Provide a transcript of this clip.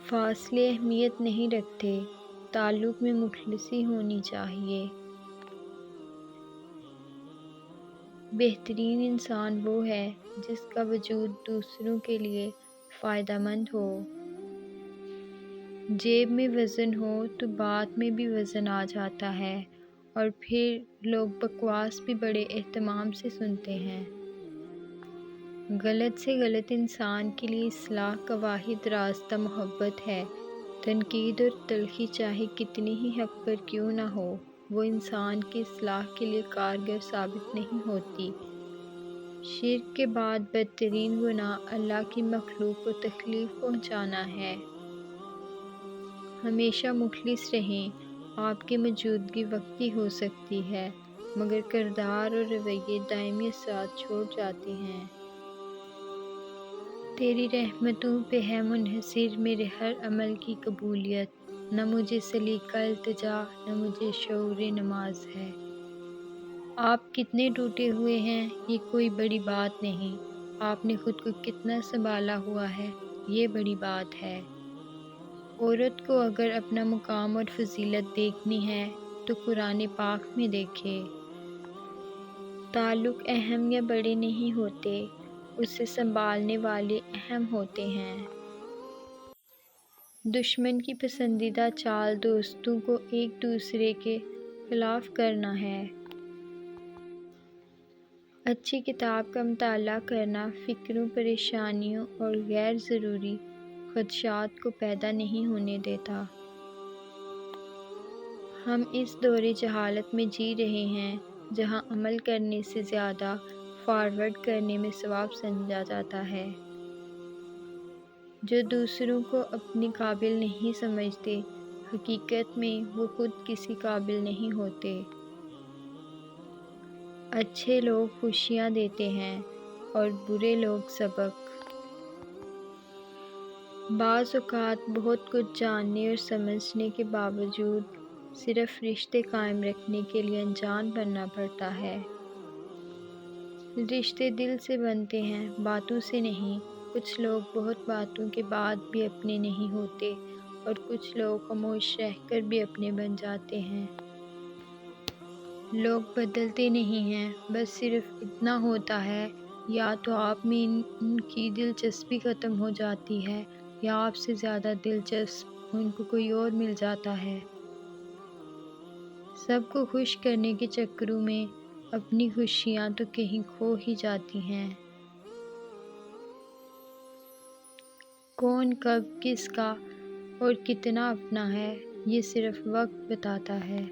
فاصلے اہمیت نہیں رکھتے، تعلق میں مخلصی ہونی چاہیے۔ بہترین انسان وہ ہے جس کا وجود دوسروں کے لیے فائدہ مند ہو۔ جیب میں وزن ہو تو بات میں بھی وزن آ جاتا ہے، اور پھر لوگ بکواس بھی بڑے اہتمام سے سنتے ہیں۔ غلط سے غلط انسان کے لیے اصلاح کا واحد راستہ محبت ہے۔ تنقید اور تلخی چاہے کتنی ہی حق پر کیوں نہ ہو، وہ انسان کی اصلاح کے لیے کارگر ثابت نہیں ہوتی۔ شرک کے بعد بدترین گناہ اللہ کی مخلوق کو تکلیف پہنچانا ہے۔ ہمیشہ مخلص رہیں۔ آپ کی موجودگی وقتی ہو سکتی ہے، مگر کردار اور رویے دائمی اثرات چھوڑ جاتے ہیں۔ تیری رحمتوں پہ ہے منحصر میرے ہر عمل کی قبولیت، نہ مجھے سلیقہ التجا نہ مجھے شعور نماز ہے۔ آپ کتنے ٹوٹے ہوئے ہیں یہ کوئی بڑی بات نہیں، آپ نے خود کو کتنا سنبھالا ہوا ہے یہ بڑی بات ہے۔ عورت کو اگر اپنا مقام اور فضیلت دیکھنی ہے تو قرآن پاک میں دیکھے۔ تعلق اہم یا بڑے نہیں ہوتے، اسے سنبھالنے والے اہم ہوتے ہیں۔ دشمن کی پسندیدہ چال دوستوں کو ایک دوسرے کے خلاف کرنا ہے۔ اچھی کتاب کا مطالعہ کرنا فکروں، پریشانیوں اور غیر ضروری خدشات کو پیدا نہیں ہونے دیتا۔ ہم اس دور جہالت میں جی رہے ہیں جہاں عمل کرنے سے زیادہ فارورڈ کرنے میں ثواب سمجھا جاتا ہے۔ جو دوسروں کو اپنے قابل نہیں سمجھتے، حقیقت میں وہ خود کسی قابل نہیں ہوتے۔ اچھے لوگ خوشیاں دیتے ہیں اور برے لوگ سبق۔ بعض اوقات بہت کچھ جاننے اور سمجھنے کے باوجود صرف رشتے قائم رکھنے کے لیے انجان بننا پڑتا ہے۔ رشتے دل سے بنتے ہیں، باتوں سے نہیں۔ کچھ لوگ بہت باتوں کے بعد بھی اپنے نہیں ہوتے، اور کچھ لوگ خاموش رہ کر بھی اپنے بن جاتے ہیں۔ لوگ بدلتے نہیں ہیں، بس صرف اتنا ہوتا ہے یا تو آپ میں ان کی دلچسپی ختم ہو جاتی ہے یا آپ سے زیادہ دلچسپ ان کو کوئی اور مل جاتا ہے۔ سب کو خوش کرنے کے چکروں میں اپنی خوشیاں تو کہیں کھو ہی جاتی ہیں۔ کون کب کس کا اور کتنا اپنا ہے، یہ صرف وقت بتاتا ہے۔